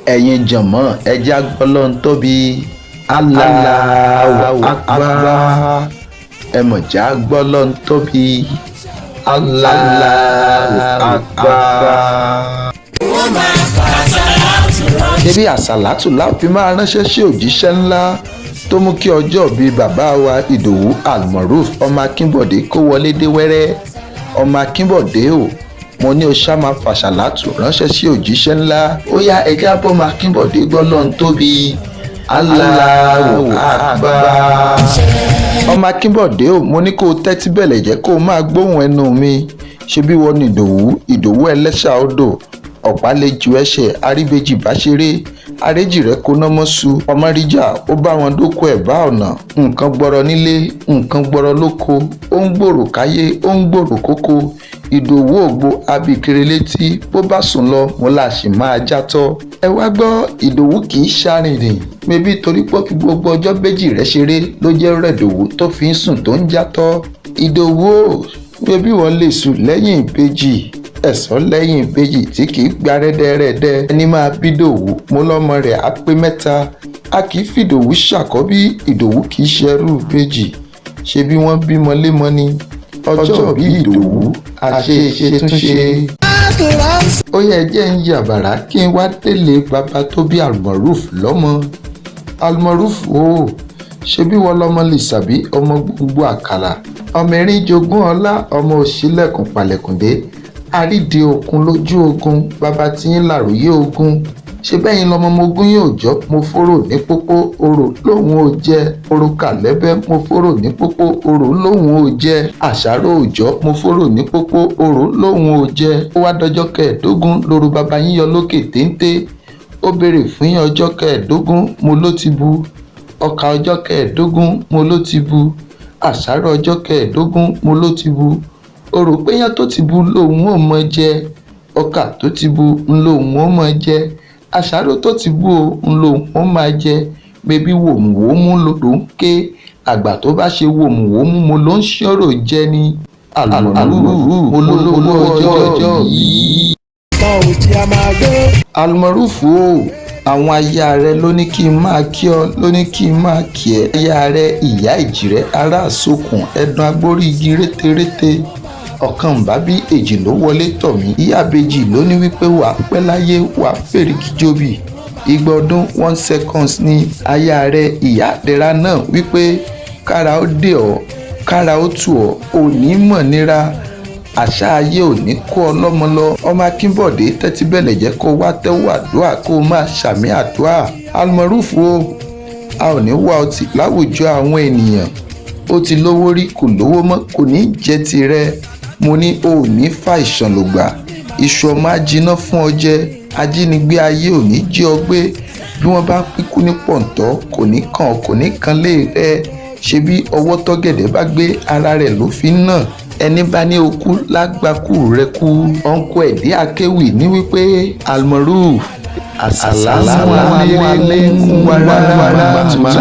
ẹ̀yin jọ̀mọ́ ẹja gbọ́lọ́n tóbi Allahu Akbar ẹmọ̀já gbọ́lọ́n tóbi Allahu Akbar. ṣebí àsàlátù láfi máa ránṣẹ́ sí òjíṣẹ́ ńlá tó mú kí ọjọ́ bíi bàbá wa Ìdòwú Almaroof ọmọ Akinbode kó wọlé dé wẹ́rẹ́. ọmọ Akinbode o, mo ní o ṣá máa fàṣàlátù ránṣẹ́ sí òjíṣẹ́ ńlá. ó yá ẹja bọ́mọ Akinbode gbọ́lọ́n tóbi Allahu Akbar. ọmọ Akinbode o, mo ní kó o tẹ́tí bẹ̀lẹ̀ jẹ́ kó o máa gbóhùn ẹnu mi. ṣebí wọ́n ní Ìdòwú ẹlẹ́ṣà odò ọ̀pálẹ́jù ẹ̀ṣẹ̀ àríbejì bá ṣeré àrèjì rẹ̀ kó námọ́ su ọmọríjà ó bá wọn dóko ẹ̀ bá ọ̀nà. nǹkan gbọ́rọ̀ nílé nǹkan gbọ́rọ̀ lóko, ó ń gbòòrò káyé ó ń gbòòrò kókó. Ìdòwú ògbó abìkiri létí bó bá sùn lọ mo là sì máa játọ́. ẹ wá gbọ́, Ìdòwú kì í ṣàrìnrìn mebí torí pé fi gbogbo ọjọ́ méjì rẹ̀ ṣeré ló jẹ́ rẹ̀dòwú tó fi ń sùn tó ń játọ́. Ìdòwú ò mebí wọ́n lè sùn lẹ́yìn ìbejì ẹ̀sọ́ lẹ́yìn ìbejì tí kì í gba rẹ́dẹ́rẹ́dẹ́. ẹni máa bí Ìdòwú mo lọ́mọ rẹ̀ á pé mẹ́ta. a kì í fi Ìdòwú ṣàkọ́bí, Ìdòwú kì í ṣẹrú ìbejì. ṣe bí wọ́n bímọ lémọ ni ọjọ́ bí Ìdòwú àṣeṣetúnṣe. ó yẹ jẹ́ ń yàbàrá kí n wá délé bàbá tó bí Almaroof lọ́mọ. Almaroof o, ṣe bí wọ́n lọ́mọ lè sàbí ọmọ gbogbo àkàlà, ọmọ erin jogún ọlá, ọmọ òṣìlẹ̀kùn palẹ̀kùndé àrídìí òkun lójú ogun, bàbá tí ń làròyé ogun. ṣe bẹ́yìn lọmọ mogun yóò jọ́ mo fòrò ní pópó orò lòun ò jẹ́, orúkà lẹ́bẹ̀ mo fòrò ní pópó orò lòun ò jẹ́, àṣàrò òòjọ́ mo fòrò ní pópó orò lòun ò jẹ́. ó wá dọjọ́ kẹẹ̀ẹ́dógún lóru bàbá yín yọ lókè téńté. ó béèrè fún yín ọjọ́ kẹẹ̀ẹ́dógún mo ló ti bu, ọkà ọjọ́ kẹẹ̀ẹ́dógún mo ló ti bu, àṣàrò ọjọ́ kẹẹ̀ẹ́dógún mo ló ti bu. ó rò pé yán tó ti bu lòun ò mọ jẹ, ọkà tó ti bu lòun ò mọ jẹ, àṣàrò tó ti bu o lòun ò máa jẹ. mebí wòmùwòmù ló ń ké, àgbà tó bá ṣe wòmùwòmù mo ló ń ṣọ̀rọ̀ jẹ ni. Almaroof mo lówó ọjọ́ yìí. Almaroof o, àwọn aya rẹ ló ní kí n máa kí ọ, ló ní kí n máa kí ẹ. aya rẹ ìyá ìjìrẹ́ ará àsokùn ẹ̀dùn agbórí igi rétérété. ọ̀kan bá bí èjì ló wọlé tọ̀ mí. ìyá bèjì ló ní wípé wàá pẹ́ láyé wàá fèrèkì jóbi. igba ọdún 1 seconds ni aya rẹ ìyá àdẹ́ra náà wípé kára ó dé ọ kára ó tù ọ ò ní mọ̀ nira, àṣà ayé ò ní kó ọ lọ́mọ lọ. ọmọ Akinbode tẹ́tí bẹ̀lẹ̀ jẹ́ kó wá tẹ́wọ́ àdúrà kó o máa ṣàmì àdúrà. Almaroof o, a ò ní wá ọtí láwùjọ àwọn ènìyàn. ó ti lówó rí kò lówó mọ́ kò ní jẹ́ tirẹ̀. mo ní o ò ní fa ìṣànlògbà, iṣu ọmọ ajiná fún ọ jẹ, ajínigbé ayé ò ní jí ọ gbé. bí wọ́n bá pínkú ní pọ̀ǹtọ́ kò ní kàn ọ́ kò ní kan lé rẹ. ṣe bí ọwọ́ tọ́gẹ̀dẹ̀ bá gbé ara rẹ̀ ló fi ń nà. ẹni bá ní okú lágbàkú rẹ kú. ọ̀nkọ ẹ̀dí akéwì ní wípé Almaroof àsàlámù aláìkùm wa rahmatullahi.